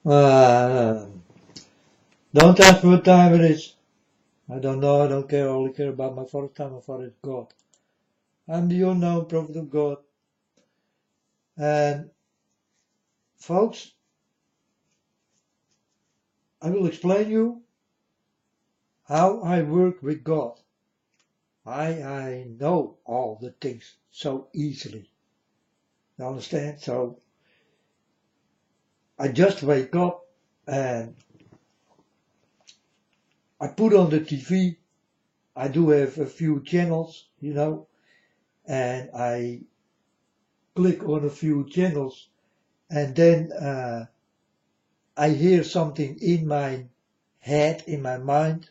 Uh, don't ask what time it is. I don't know, I don't care, I only care about my Father's time, my Father is God. I'm the unknown prophet of God. And folks, I will explain you how I work with God. I know all the things so easily. You understand? So I just wake up and I put on the TV. I do have a few channels, and I click on a few channels and then I hear something in my head, in my mind.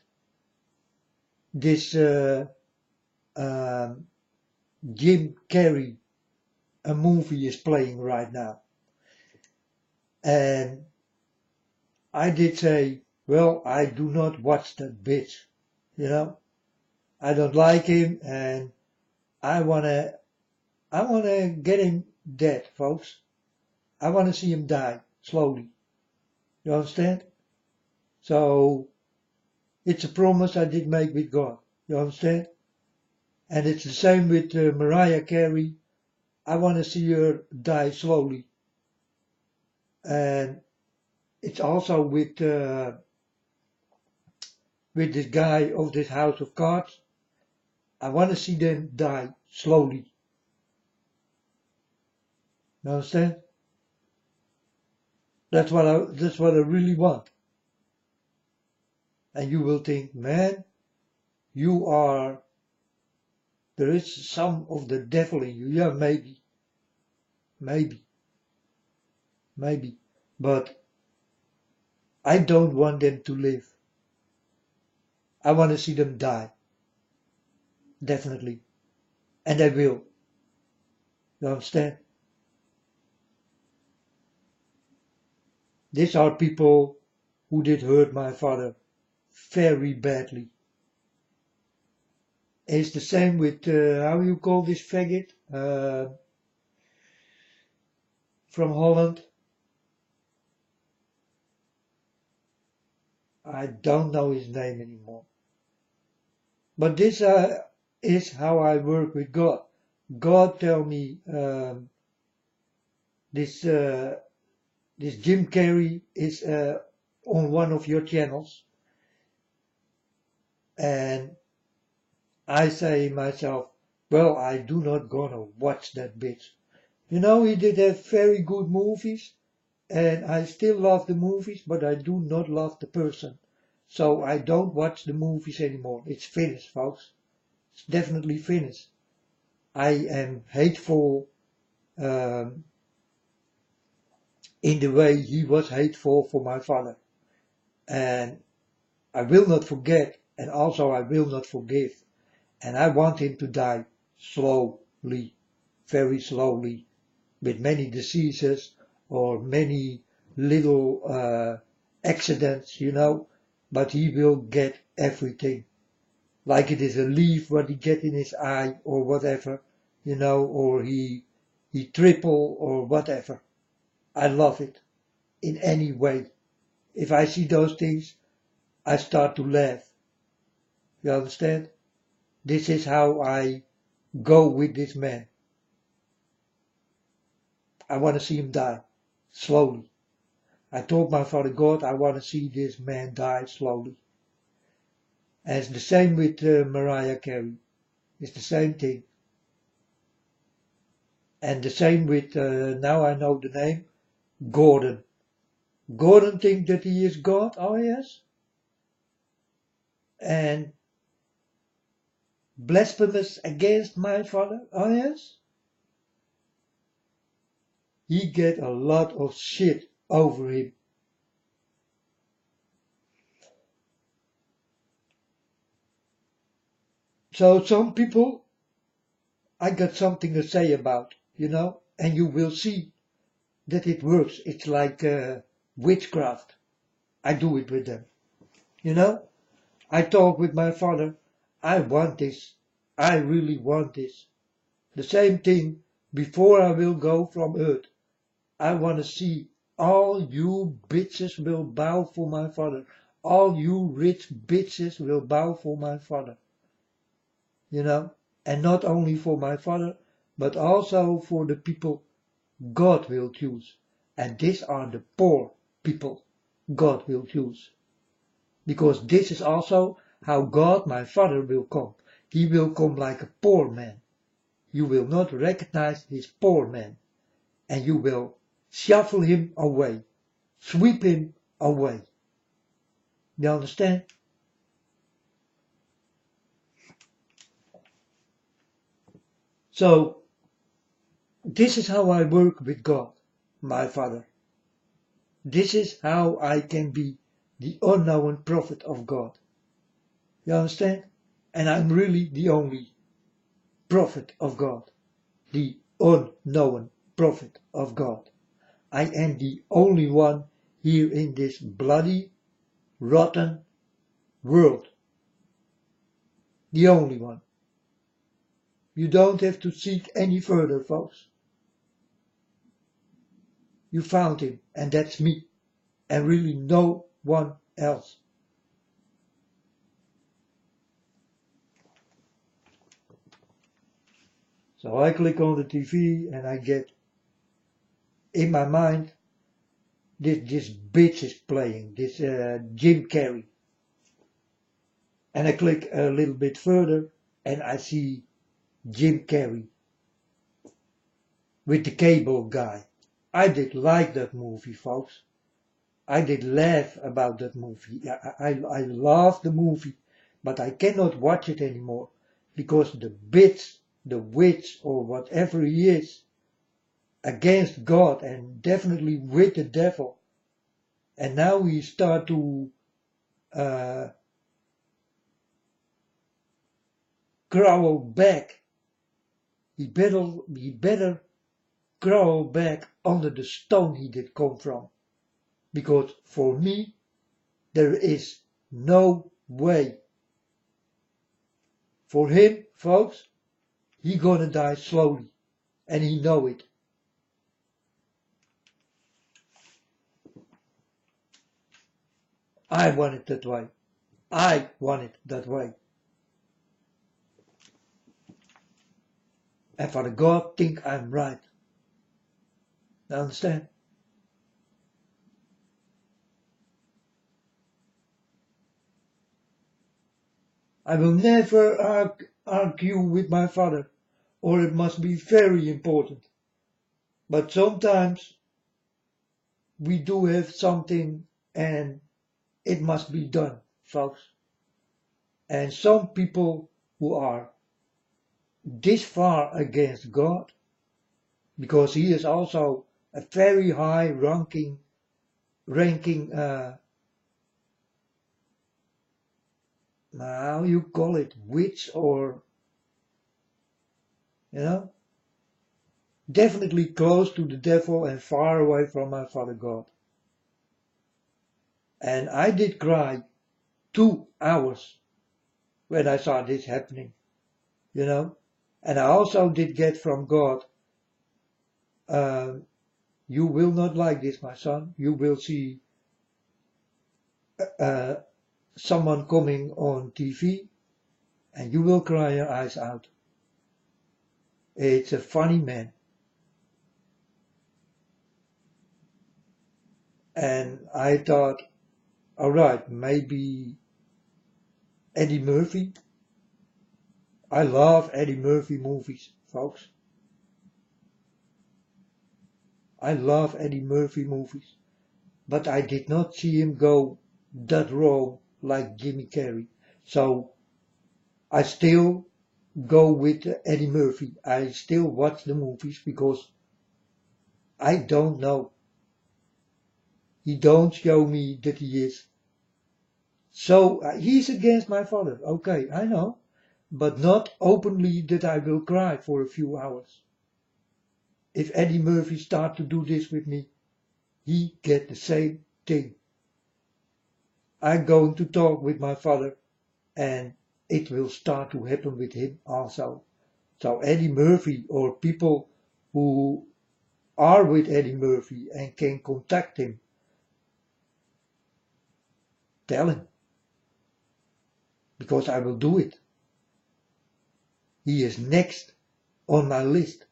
This um, Jim Carrey, a movie is playing right now. And I did say, well, I do not watch that bitch, you know. I don't like him and I wanna get him dead, folks. I wanna see him die slowly. You understand? So it's a promise I did make with God. You understand? And it's the same with Mariah Carey. I want to see her die slowly. And it's also with this guy of this House of Cards. I want to see them die slowly. You understand? That's what I really want. And you will think, man, you are there is some of the devil in you. Yeah, maybe, maybe, maybe. But I don't want them to live. I want to see them die. Definitely. And they will. You understand? These are people who did hurt my father very badly. It's the same with, how you call this faggot, from Holland. I don't know his name anymore. But this is how I work with God. God tell me, this this Jim Carrey is on one of your channels, and I say myself, well, I do not gonna watch that bitch. He did have very good movies, and I still love the movies, but I do not love the person. So I don't watch the movies anymore. It's finished, folks. It's definitely finished. I am hateful um, in the way he was hateful for my father. And I will not forget, and also I will not forgive. And I want him to die slowly, very slowly, with many diseases or many little accidents, but he will get everything. Like it is a leaf what he get in his eye or whatever, or he triple or whatever. I love it in any way. If I see those things, I start to laugh. You understand? This is how I go with this man. I want to see him die slowly. I told my father God, I want to see this man die slowly. And it's the same with Mariah Carey. It's the same thing. And the same with, now I know the name, Gordon. Gordon thinks that he is God, oh yes. And blasphemous against my father, oh yes. He get a lot of shit over him. So some people, I got something to say about, and you will see that it works. It's like witchcraft. I do it with them. You know, I talk with my father. I want this. I really want this. The same thing before I will go from earth. I want to see all you bitches will bow for my father. All you rich bitches will bow for my father. You know, and not only for my father, but also for the people God will choose. And these are the poor people God will choose. Because this is also how God, my Father, will come. He will come like a poor man. You will not recognize this poor man. And you will shuffle him away. Sweep him away. You understand? So, this is how I work with God, my Father. This is how I can be the unknown prophet of God. You understand? And I'm really the only prophet of God. The unknown prophet of God. I am the only one here in this bloody, rotten world. The only one. You don't have to seek any further, folks. You found him, and that's me, and really no one else. So I click on the TV and I get in my mind this bitch is playing, this Jim Carrey. And I click a little bit further and I see Jim Carrey with the cable guy. I did like that movie, folks. I did laugh about that movie. I love the movie, but I cannot watch it anymore because the bitch, the witch or whatever he is, against God and definitely with the devil. And now we start to crawl back. He better crawl back under the stone he did come from. Because for me, there is no way. For him, folks, he gonna die slowly. And he know it. I want it that way. I want it that way. And Father God think I'm right. You understand? I will never argue with my father, or it must be very important. But sometimes we do have something and it must be done, folks. And some people who are this far against God, because he is also a very high ranking how you call it, witch, or definitely close to the devil and far away from my Father God. And I did cry 2 hours when I saw this happening, and I also did get from God, you will not like this, my son. You will see someone coming on TV and you will cry your eyes out. It's a funny man. And I thought, alright, maybe Eddie Murphy. I love Eddie Murphy movies, folks. I love Eddie Murphy movies. But I did not see him go that wrong like Jimmy Carrey. So I still go with Eddie Murphy. I still watch the movies because I don't know. He don't show me that he is. So he's against my father. Okay, I know. But not openly that I will cry for a few hours. If Eddie Murphy start to do this with me, he get the same thing. I'm going to talk with my father and it will start to happen with him also. So Eddie Murphy or people who are with Eddie Murphy and can contact him, tell him, because I will do it. He is next on my list.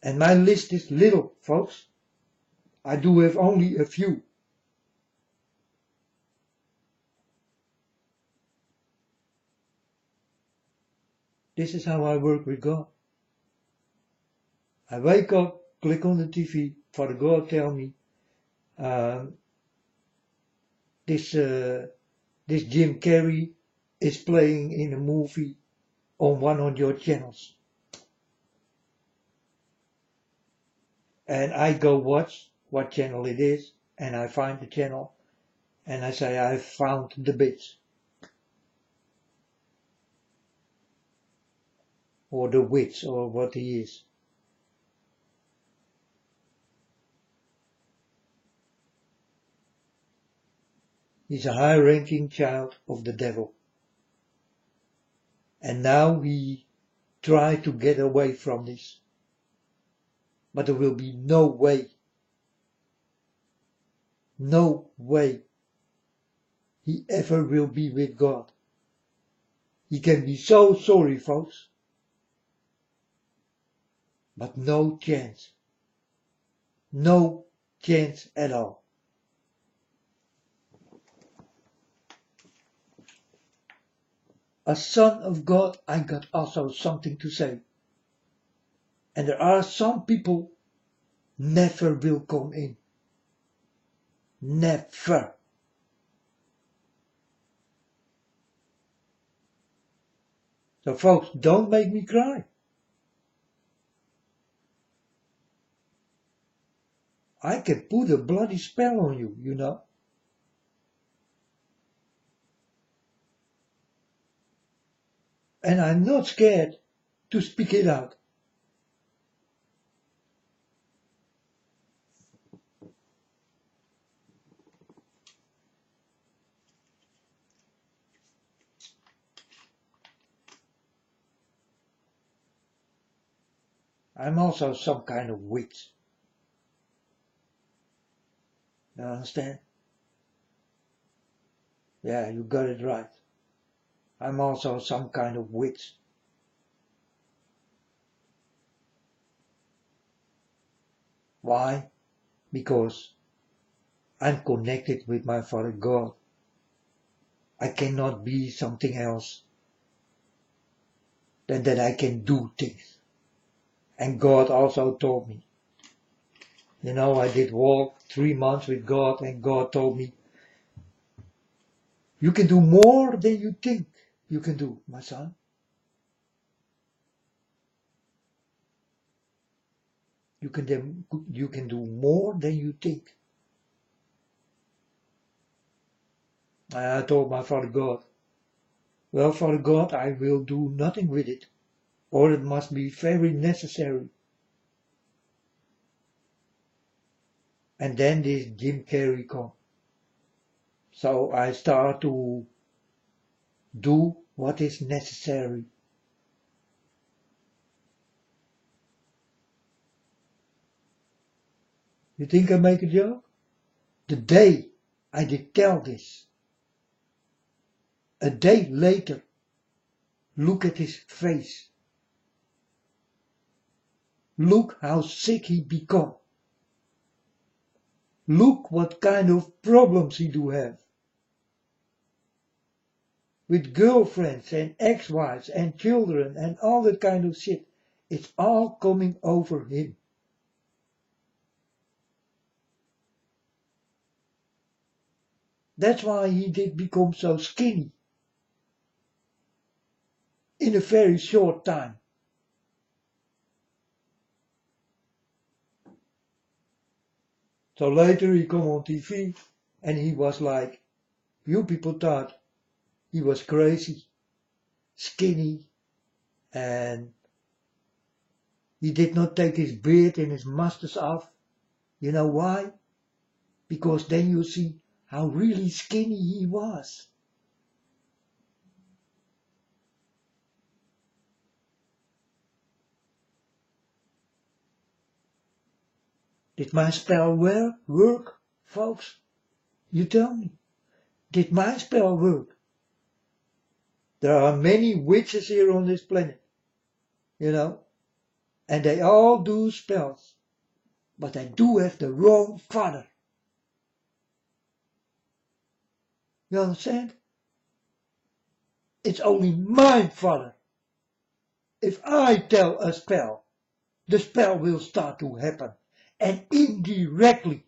And my list is little, folks. I do have only a few. This is how I work with God. I wake up, click on the TV, Father God tell me, this Jim Carrey is playing in a movie on one of your channels. And I go watch what channel it is, and I find the channel, and I say I found the bitch. Or the witch, or what he is. He's a high-ranking child of the devil. And now he tried to get away from this. But there will be no way he ever will be with God. He can be so sorry, folks. But no chance. No chance at all. As son of God, I got also something to say. And there are some people never will come in. Never. So folks, don't make me cry. I can put a bloody spell on you, you know. And I'm not scared to speak it out. I'm also some kind of witch. You understand? Yeah, you got it right. I'm also some kind of witch. Why? Because I'm connected with my Father God. I cannot be something else than that I can do things. And God also told me. You know, I did walk 3 months with God, and God told me, you can do more than you think you can do, my son. You can do more than you think. And I told my Father God, well, Father God, I will do nothing with it, or it must be very necessary. And then this Jim Carrey come. So I start to do what is necessary. You think I make a joke? The day I did tell this, a day later, look at his face. Look how sick he become. Look what kind of problems he do have. With girlfriends and ex-wives and children and all that kind of shit. It's all coming over him. That's why he did become so skinny. In a very short time. So later he come on TV and he was like, you people thought he was crazy, skinny, and he did not take his beard and his mustache off. You know why? Because then you see how really skinny he was. Did my spell work, folks? You tell me. Did my spell work? There are many witches here on this planet, and they all do spells, but they do have the wrong father. You understand? It's only my father. If I tell a spell, the spell will start to happen, and indirectly.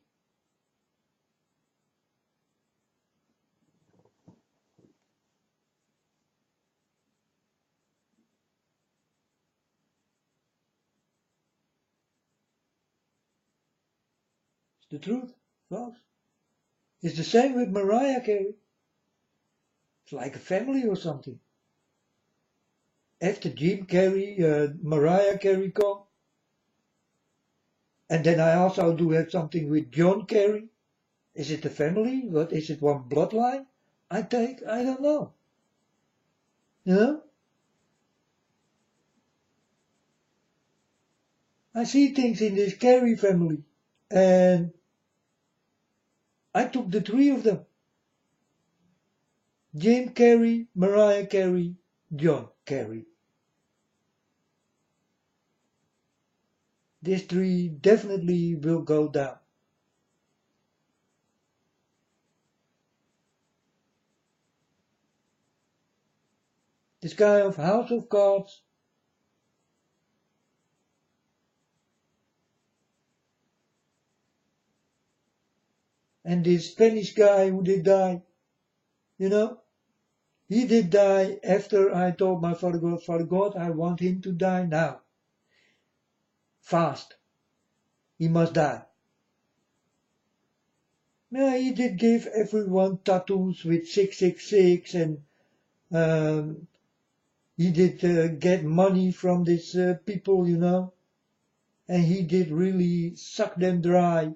It's the truth, folks. It's the same with Mariah Carey. It's like a family or something. After Jim Carrey, Mariah Carey come. And then I also do have something with John Kerry. Is it a family? What is it, one bloodline? I don't know. I see things in this Carey family, and I took the three of them. Jim Carrey, Mariah Carey, John Kerry. These three definitely will go down. This guy of House of Cards, and this Spanish guy who did die, he did die after I told my Father God, I want him to die now. Fast. He must die. Yeah, he did give everyone tattoos with 666, and he did get money from these people, and he did really suck them dry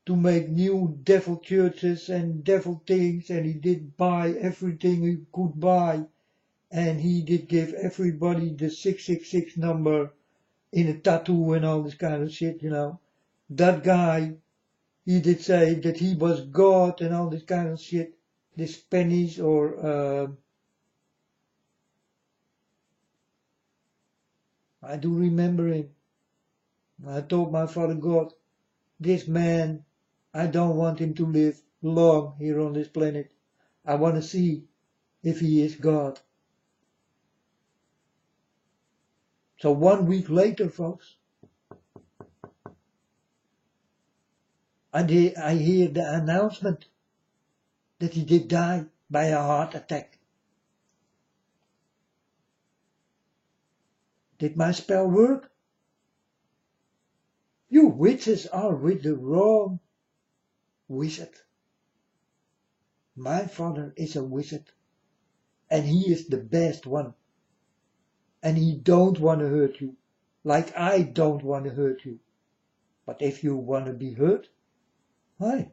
to make new devil churches and devil things, and he did buy everything he could buy, and he did give everybody the 666 number in a tattoo and all this kind of shit, That guy, he did say that he was God and all this kind of shit. This Spanish or I do remember him. I told my Father God, this man, I don't want him to live long here on this planet. I want to see if he is God. So 1 week later, folks, I hear the announcement that he did die by a heart attack. Did my spell work? You witches are with the wrong wizard. My father is a wizard, and he is the best one. And he don't want to hurt you, like I don't want to hurt you. But if you want to be hurt, hey,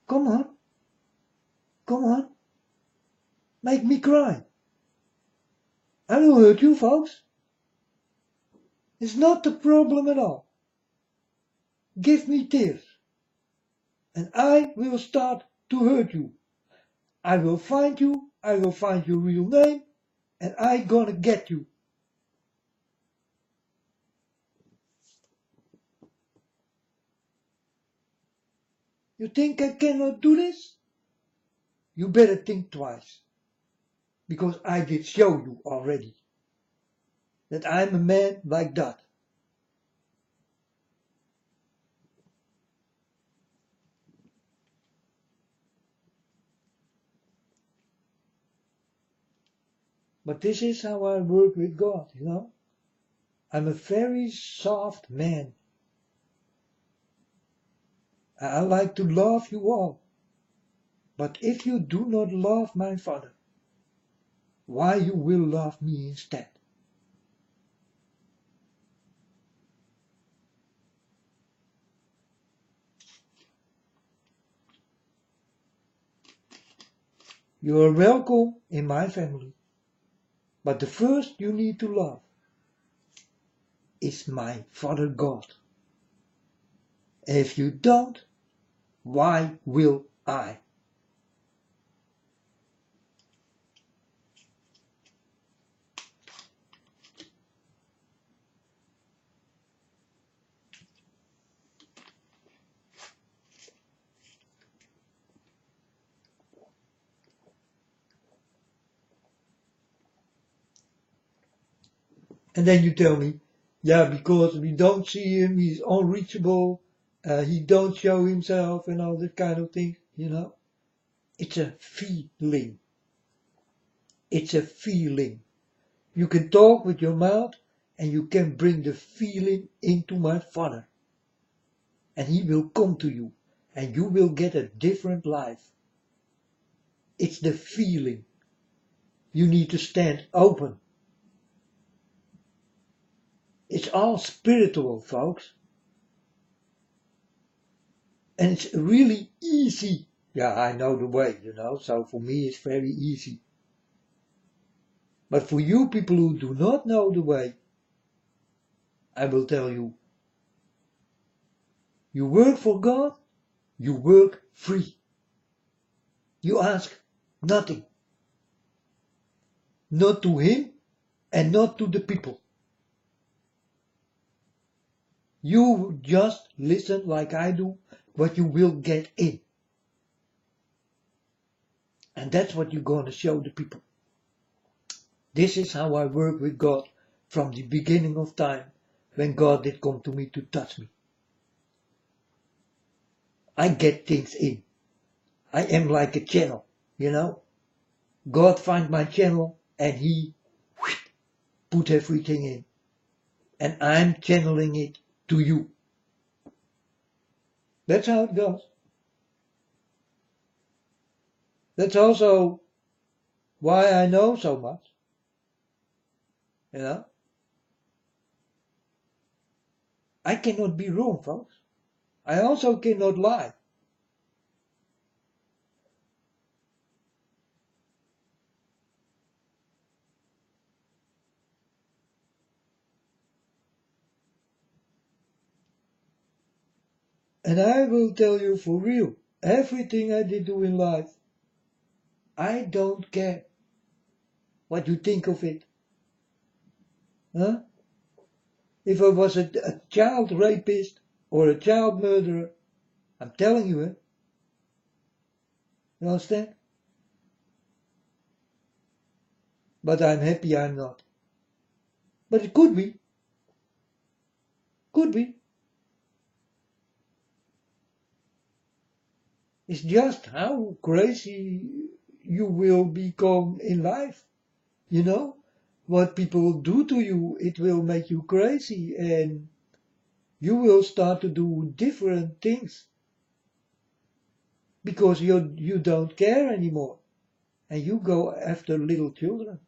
come on, make me cry. I will hurt you, folks. It's not the problem at all. Give me tears, and I will start to hurt you. I will find your real name, and I gonna get you. You think I cannot do this? You better think twice, because I did show you already that I'm a man like that. But this is how I work with God, I'm a very soft man. I like to love you all. But if you do not love my Father, why you will love me instead? You are welcome in my family. But the first you need to love is my Father God. If you don't, why will I? And then you tell me, yeah, because we don't see him, he's unreachable, he don't show himself and all that kind of thing, It's a feeling. It's a feeling. You can talk with your mouth and you can bring the feeling into my Father. And he will come to you and you will get a different life. It's the feeling. You need to stand open. It's all spiritual, folks. And it's really easy. Yeah, I know the way, so for me it's very easy. But for you people who do not know the way, I will tell you, you work for God, you work free. You ask nothing. Not to him and not to the people. You just listen like I do, what you will get in. And that's what you're going to show the people. This is how I work with God from the beginning of time, when God did come to me to touch me. I get things in. I am like a channel, God finds my channel and he put everything in. And I'm channeling it to you. That's how it goes. That's also why I know so much. I cannot be wrong, folks. I also cannot lie. And I will tell you for real, everything I did do in life, I don't care what you think of it. Huh? If I was a child rapist or a child murderer, I'm telling you, You understand? But I'm happy I'm not. But it could be. Could be. It's just how crazy you will become in life. What people do to you, it will make you crazy and you will start to do different things. Because you don't care anymore. And you go after little children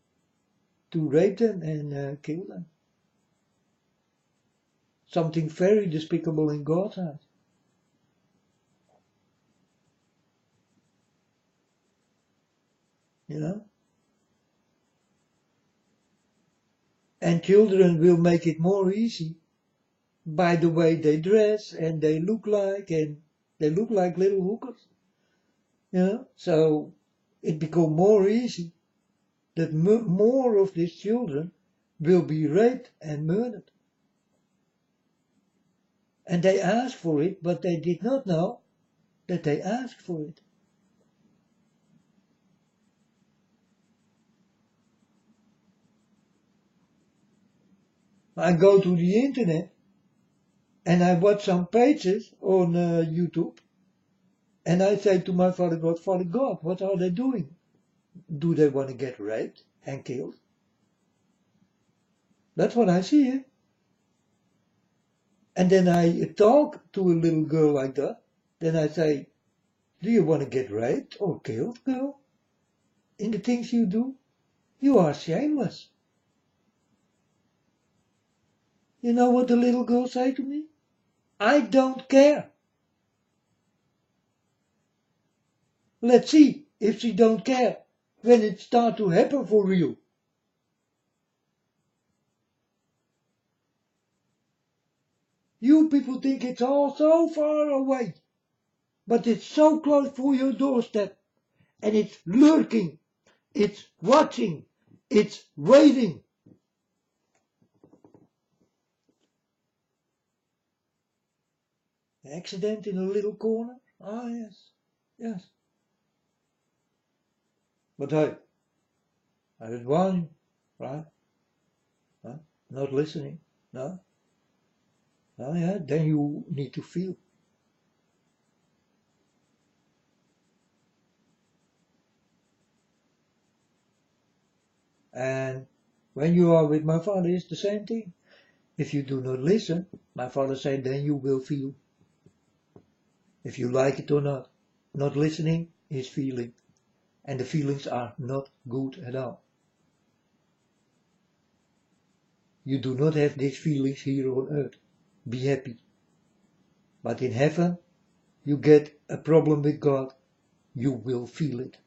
to rape them and kill them. Something very despicable in God's eyes. And children will make it more easy by the way they dress and they look like little hookers. So it becomes more easy that more of these children will be raped and murdered. And they asked for it, but they did not know that they asked for it. I go to the internet and I watch some pages on YouTube and I say to my Father God, what are they doing? Do they want to get raped and killed? That's what I see. And then I talk to a little girl like that. Then I say, do you want to get raped or killed, girl? In the things you do? You are shameless. You know what the little girl said to me? I don't care. Let's see if she don't care when it start to happen for real. You people think it's all so far away, but it's so close for your doorstep, and it's lurking, it's watching, it's waiting. Accident in a little corner? Ah, yes, yes. But hey, I didn't warn you, right? Huh? Not listening, no? Oh yeah, then you need to feel. And when you are with my father, it's the same thing. If you do not listen, my father said, then you will feel. If you like it or not. Not listening is feeling. And the feelings are not good at all. You do not have these feelings here on earth. Be happy. But in heaven, you get a problem with God, you will feel it.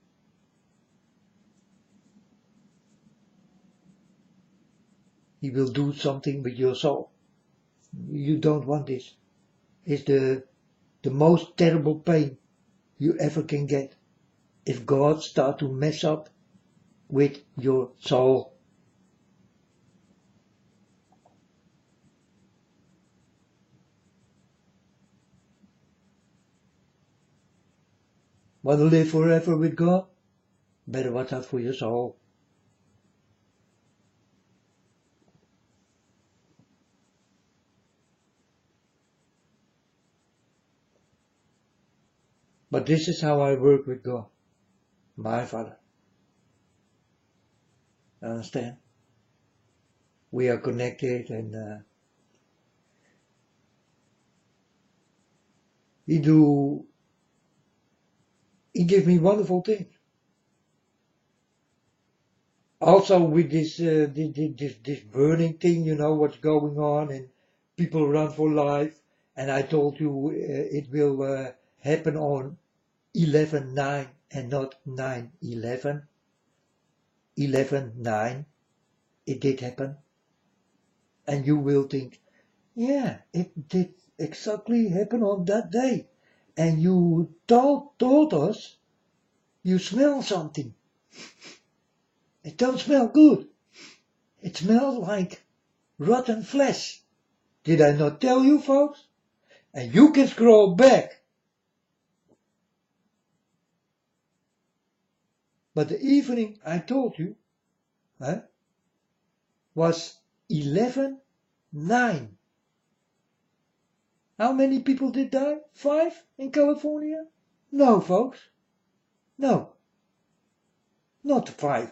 He will do something with your soul. You don't want this. It's the most terrible pain you ever can get. If God starts to mess up with your soul. Want to live forever with God? Better watch out for your soul. But this is how I work with God, my Father. Understand? We are connected, and He gives me wonderful things. Also with this burning thing, you know what's going on, and people run for life. And I told you it will happen on 11/9 and not 9/11. 11/9. It did happen. And you will think, yeah, it did exactly happen on that day. And you told us you smell something. It don't smell good. It smells like rotten flesh. Did I not tell you, folks? And you can scroll back. But the evening I told you was 11/9. How many people did die? 5 in California? No, folks. No. Not 5.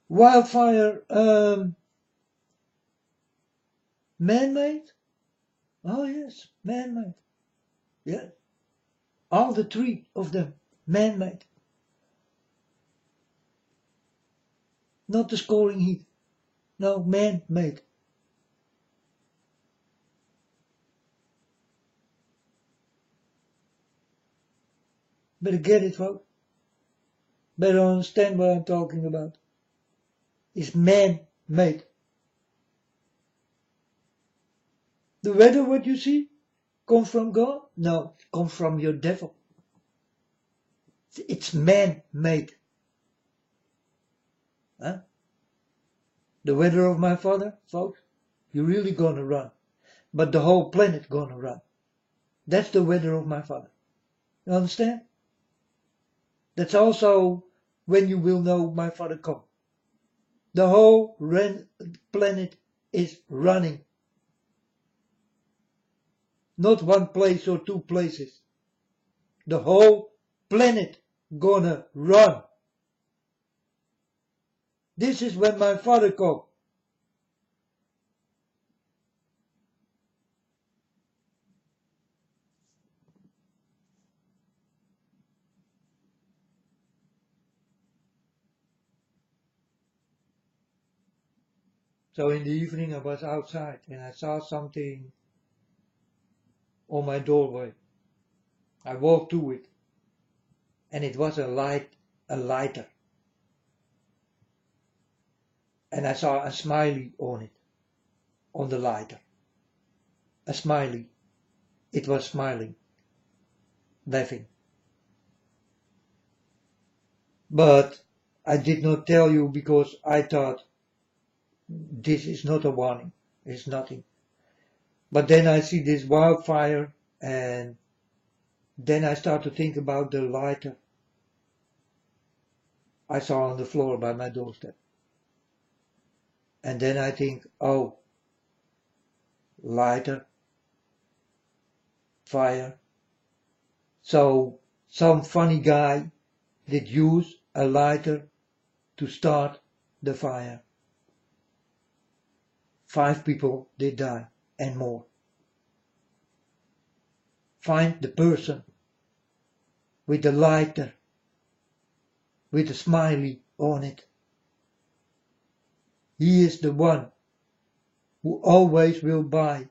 Wildfire, man-made? Oh yes, man-made. Yeah. All the 3 of them, man-made. Not the scoring heat. No, man-made. Better get it, folks. Better understand what I'm talking about. It's man-made. The weather, what you see, come from God? No, come from your devil. It's man-made. Huh? The weather of my father, folks, you're really gonna run. But the whole planet gonna run. That's the weather of my father. You understand? That's also when you will know my father come. The whole planet is running. Not one place or 2 places. The whole planet gonna run. This is when my father come. So in the evening I was outside and I saw something on my doorway. I walked to it and it was a lighter. and I saw a smiley on it, on the lighter. A smiley. It was smiling, laughing. But I did not tell you because I thought this is not a warning. It's nothing. But then I see this wildfire, and then I start to think about the lighter I saw on the floor by my doorstep. And then I think, oh, lighter, fire. So some funny guy did use a lighter to start the fire. 5 people did die and more. Find the person with the lighter, with a smiley on it. He is the one who always will buy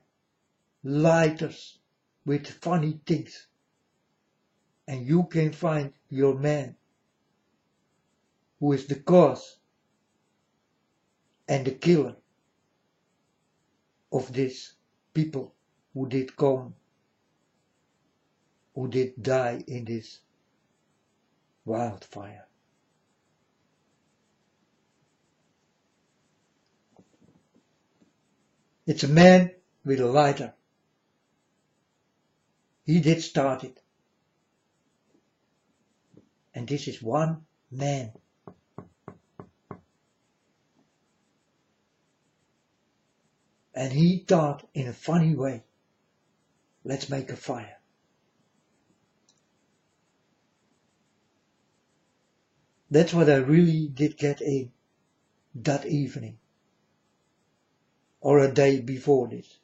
lighters with funny things. And you can find your man who is the cause and the killer of these people who did come, who did die in this wildfire. It's a man with a lighter. He did start it. And this is one man. And he thought in a funny way, let's make a fire. That's what I really did get in that evening. Or a day before this.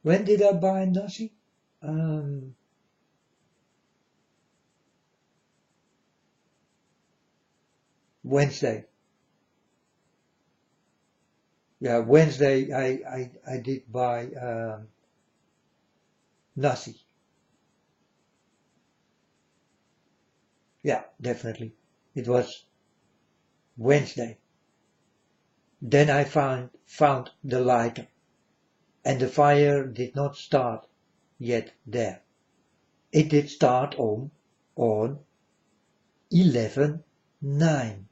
When did I buy nasi? Wednesday. Yeah, Wednesday I did buy nasi. Yeah, definitely. It was Wednesday. Then I found the lighter, and the fire did not start yet there. It did start on 11/9.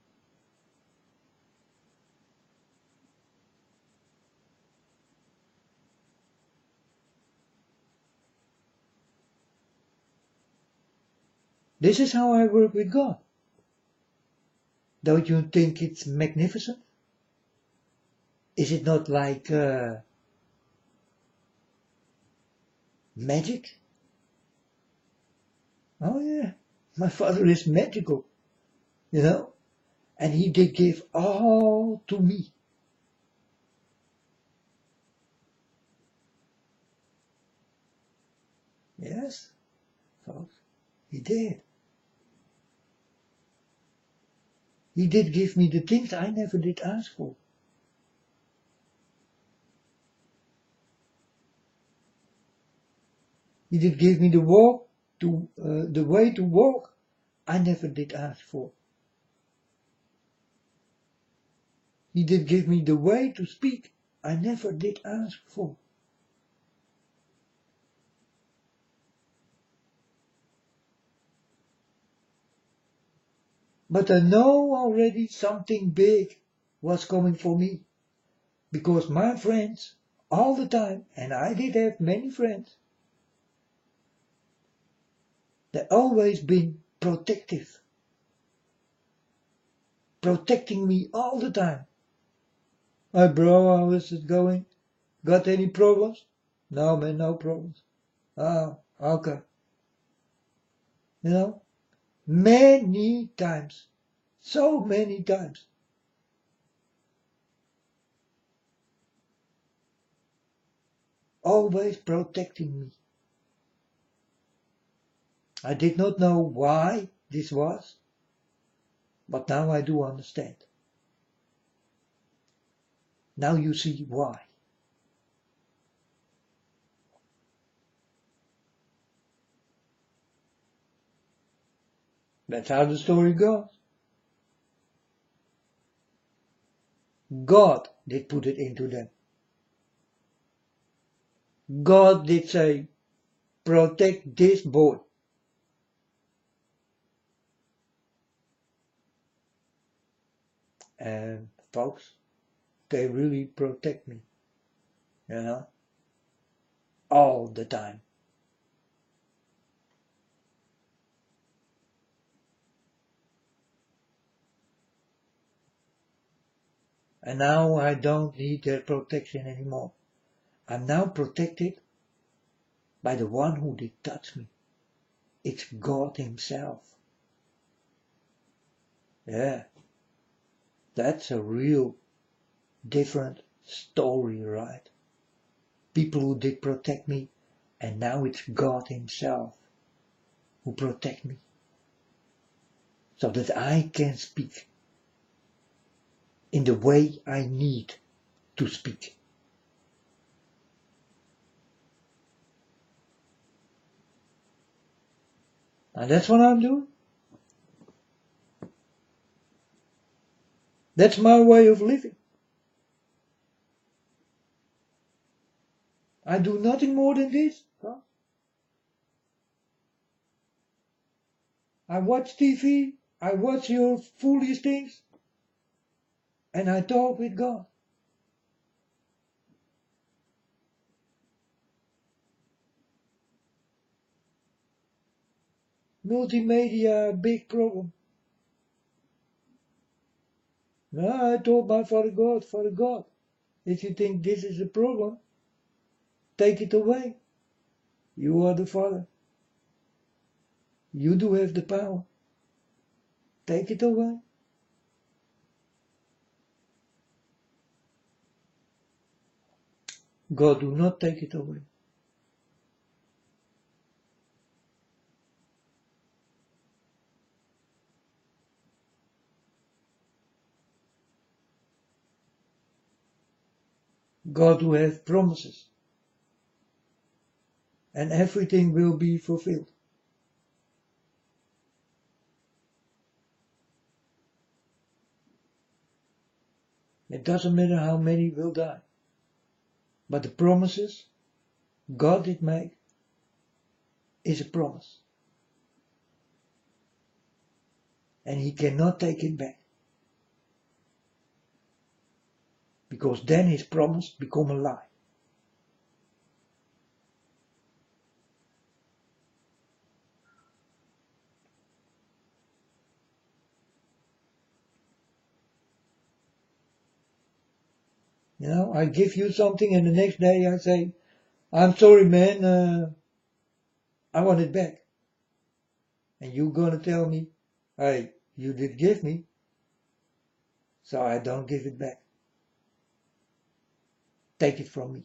This is how I work with God. Don't you think it's magnificent? Is it not like magic? Oh yeah, my Father is magical, and he did give all to me. Yes, folks, he did. He did give me the things I never did ask for. He did give me the way to walk I never did ask for. He did give me the way to speak I never did ask for. But I know already something big was coming for me, because my friends, all the time, and I did have many friends, they always been protective, protecting me all the time. Hi bro, how is it going? Got any problems? No man, no problems. Oh, okay. Many times, so many times. Always protecting me. I did not know why this was, but now I do understand. Now you see why. That's how the story goes. God did put it into them. God did say, protect this boy. And folks, they really protect me, all the time. And now I don't need their protection anymore. I'm now protected by the one who did touch me. It's God himself. Yeah, that's a real different story, right? People who did protect me, and now it's God himself who protect me. So that I can speak in the way I need to speak. And that's what I'm doing. That's my way of living. I do nothing more than this. Huh? I watch TV, I watch your foolish things, and I talk with God. Multimedia, big problem. No, I told my Father God, if you think this is a problem, take it away. You are the Father. You do have the power. Take it away. God do not take it away. God who has promises. And everything will be fulfilled. It doesn't matter how many will die. But the promises God did make is a promise. And he cannot take it back. Because then his promise become a lie. I give you something and the next day I say, I'm sorry man, I want it back. And you're gonna tell me, hey, you did give me, so I don't give it back. Take it from me.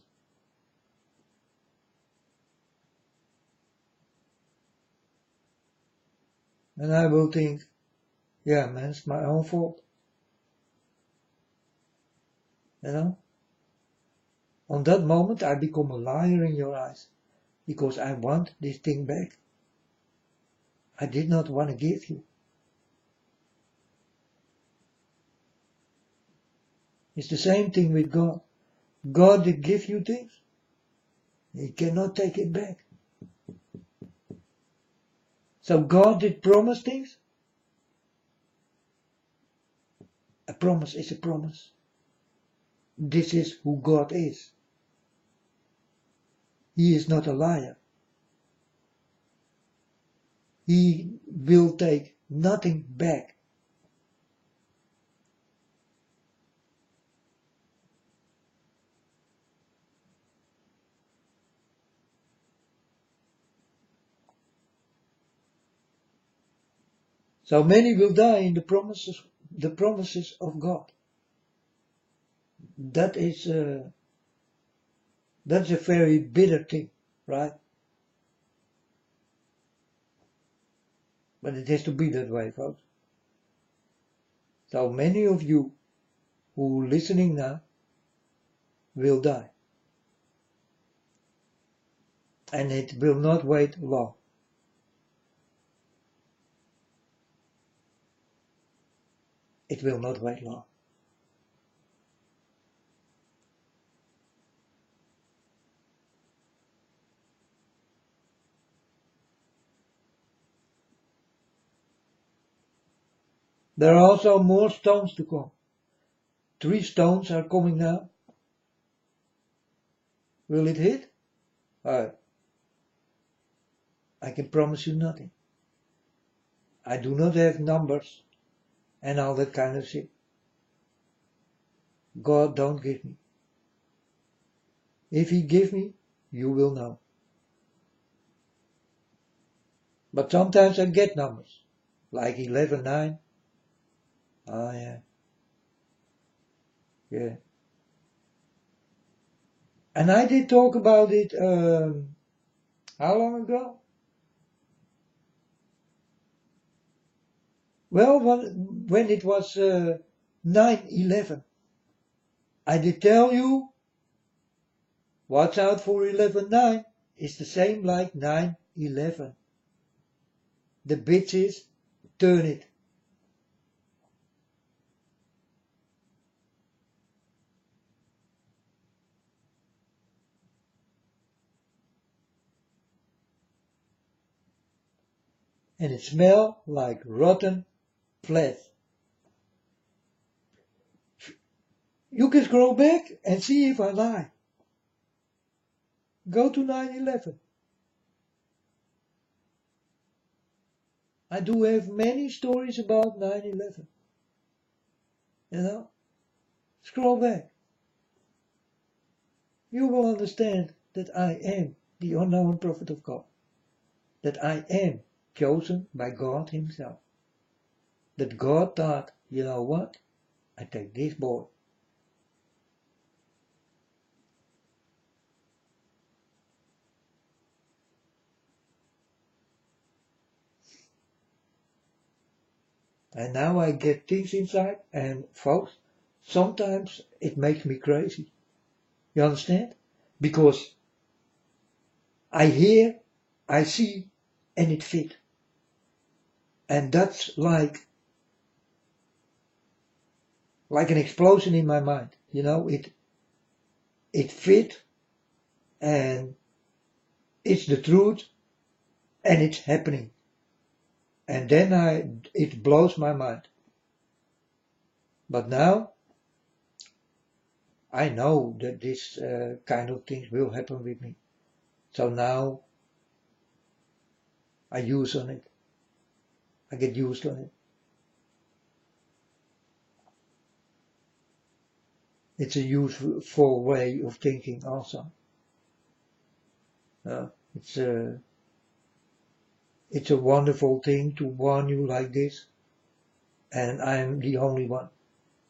And I will think, yeah man, it's my own fault. On that moment I become a liar in your eyes, because I want this thing back. I did not want to give you. It's the same thing with God. God did give you things. He cannot take it back. So God did promise things. A promise is a promise. This is who God is. He is not a liar. He will take nothing back. So many will die in the promises of God. That's a very bitter thing, right? But it has to be that way, folks. So many of you who are listening now will die. And it will not wait long. It will not wait long. There are also more stones to come. 3 stones are coming now. Will it hit? I can promise you nothing. I do not have numbers and all that kind of shit. God don't give me. If he give me, you will know. But sometimes I get numbers, like 11-9. Oh yeah. Yeah. And I did talk about it, how long ago? Well, when it was 9/11, I did tell you, watch out for 11-9. It's the same like 9/11. The bitches turn it. And it smell like rotten flesh. You can scroll back and see if I lie. Go to 9/11. I do have many stories about 9/11. You know? Scroll back. You will understand that I am the unknown prophet of God. That I am chosen by God himself. That God thought, you know what? I take this boy. And now I get things inside, and folks, sometimes it makes me crazy. You understand? Because I hear, I see, and it fit. And that's like an explosion in my mind. You know, it fit, and it's the truth, and it's happening. And then it blows my mind. But now, I know that this kind of things will happen with me. So now, I use on it. I get used on it. It's a useful way of thinking also. It's a wonderful thing to warn you like this. And I'm the only one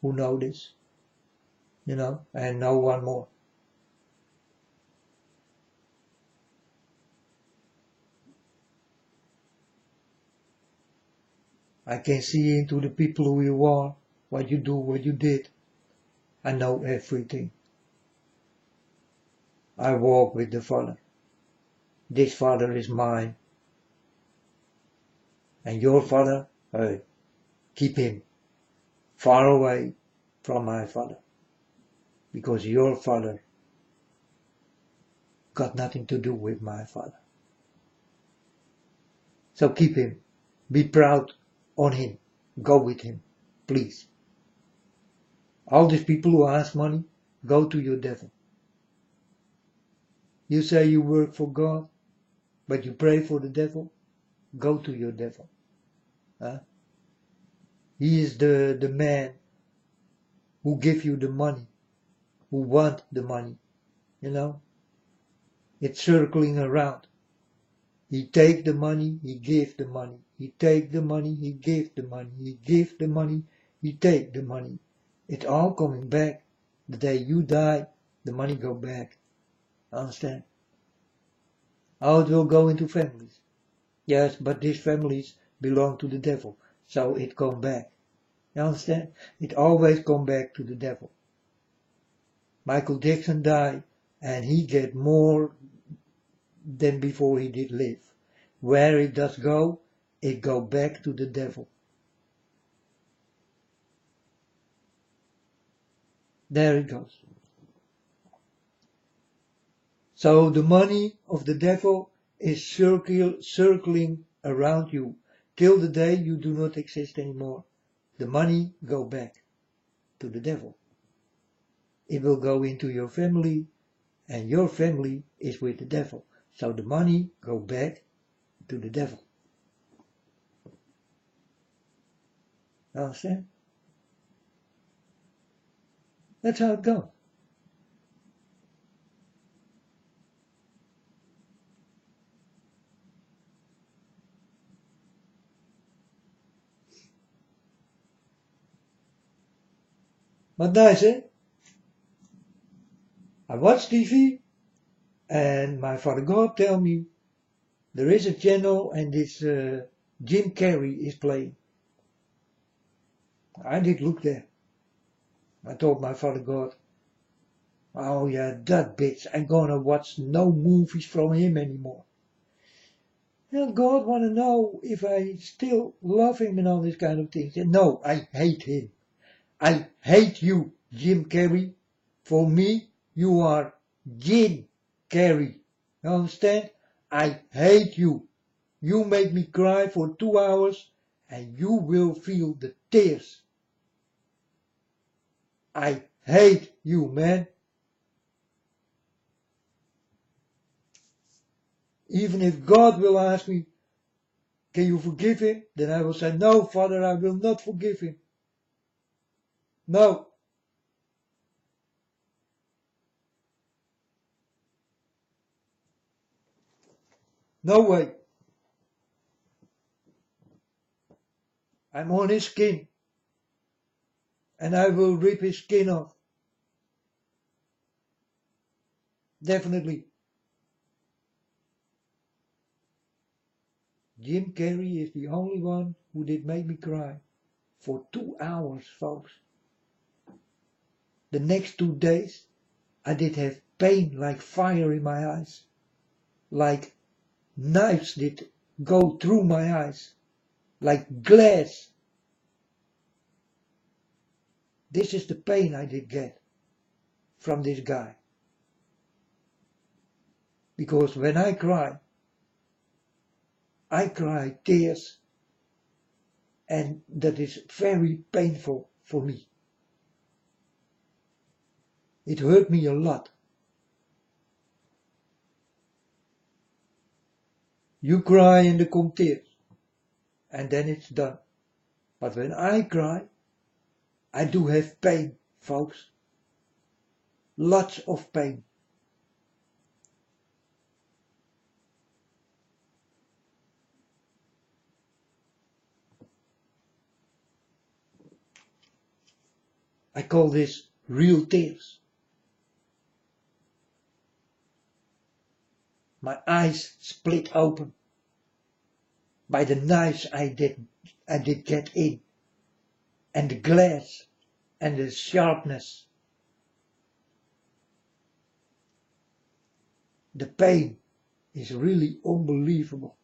who knows this. You know, and no one more. I can see into the people who you are, what you do, what you did. I know everything. I walk with the Father. This Father is mine. And your Father, hey, keep him far away from my Father. Because your Father got nothing to do with my Father. So keep him. Be proud on him. Go with him. Please. All these people who ask money, go to your devil. You say you work for God, but you pray for the devil, go to your devil. He is the man who give you the money, who want the money, you know. It's circling around. He take the money, he give the money. He take the money, he give the money. He give the money, he take the money. It's all coming back. The day you die, the money go back. Understand? How it will go into families. Yes, but these families belong to the devil, so it come back. You understand? It always come back to the devil. Michael Jackson died, and he get more than before he did live. Where it does go, it go back to the devil. There it goes. So the money of the devil is circling around you till the day you do not exist anymore. the money go back to the devil. It will go into your family, and your family is with the devil. So the money go back to the devil. Understand? That's how it goes. But nice, eh? I watch TV, and my Father God tell me there is a channel and this Jim Carrey is playing. I did look there. I told my Father God, oh yeah, that bitch, I'm gonna watch no movies from him anymore. And God wanna know if I still love him and all these kind of things. And no, I hate him. I hate you, Jim Carrey. For me, you are Jim Carrey. You understand? I hate you. You make me cry for 2 hours and you will feel the tears. I hate you, man. Even if God will ask me, can you forgive him? Then I will say, no, Father, I will not forgive him. No. No way. I'm on his skin. And I will rip his skin off. Definitely. Jim Carrey is the only one who did make me cry for 2 hours, folks. The next 2 days, I did have pain like fire in my eyes. Like knives did go through my eyes. Like glass. This is the pain I did get from this guy. Because when I cry tears, and that is very painful for me. It hurt me a lot. You cry and there come tears, and then it's done. But when I cry, I do have pain, folks. Lots of pain. I call this real tears. My eyes split open by the knives I did get in, and the glass and the sharpness. The pain is really unbelievable.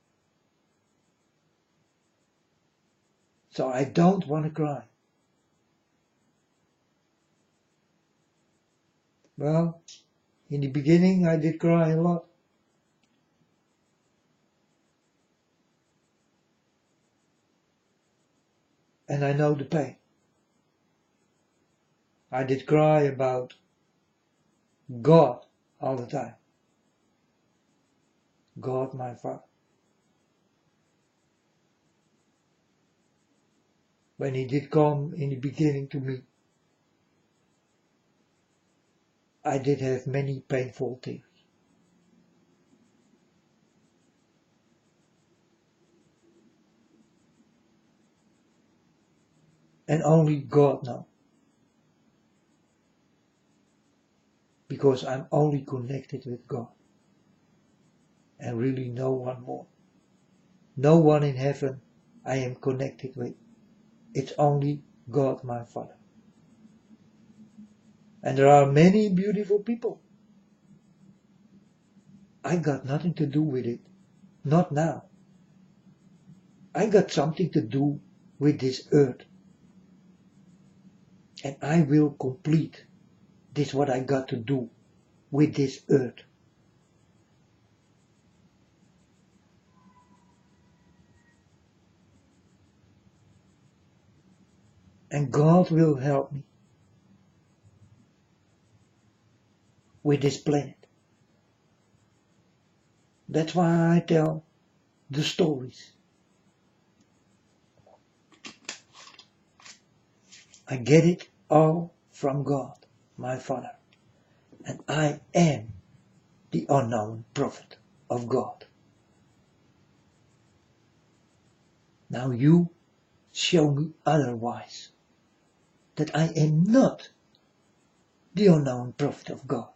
So I don't want to cry. Well, in the beginning I did cry a lot. And I know the pain. I did cry about God all the time. God, my Father. When he did come in the beginning to me, I did have many painful tears. And only God knows. Because I'm only connected with God. And really no one more. No one in heaven I am connected with. It's only God, my Father. And there are many beautiful people. I got nothing to do with it. Not now. I got something to do with this earth. And I will complete this what I got to do with this earth. And God will help me with this planet. That's why I tell the stories. I get it all from God, my Father. And I am the unknown prophet of God. Now you show me otherwise, that I am not the unknown prophet of God.